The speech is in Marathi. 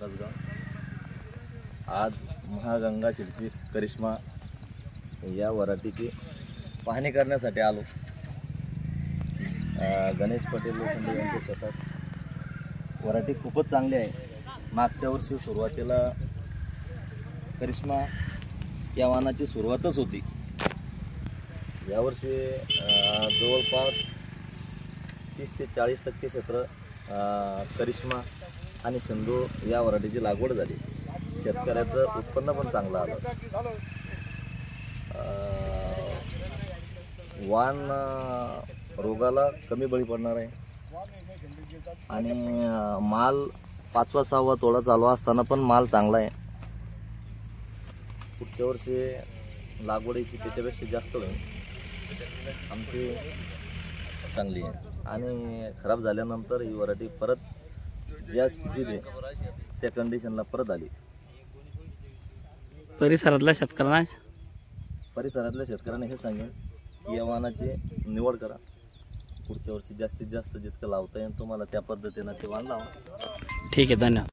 करसगाव। आज महागंगा सीडची करिश्मा या वराठीची पाहणी करण्यासाठी आलो। गणेश पटेल लोखंडे यांच्या शेतात वराठी खूपच चांगली आहे। मागच्या वर्षी सुरुवातीला करिश्मा या वाहनाची सुरुवातच होती। यावर्षी जवळपास 30 ते 40% क्षेत्र करिश्मा आणि शंदू या वराठीची लागवड झाली। शेतकऱ्याचं उत्पन्न पण चांगलं आलं। वाण रोगाला कमी बळी पडणार आहे आणि माल 5वा-6वा तोडा चालू असताना पण माल चांगला आहे। पुढच्या वर्षी लागवडीची त्याच्यापेक्षा जास्त होईल। आमची चांगली आहे आणि खराब झाल्यानंतर ही वराठी परत ज्या स्थितीत आहे त्या कंडिशनला परत आली। परिसरातल्या शेतकऱ्यांना हे सांगेन की या वाहनाची निवड करा। पुढच्या वर्षी जास्तीत जास्त जितकं लावता येईल तुम्हाला त्या पद्धतीने ते वाहन लावा। ठीक आहे, धन्यवाद।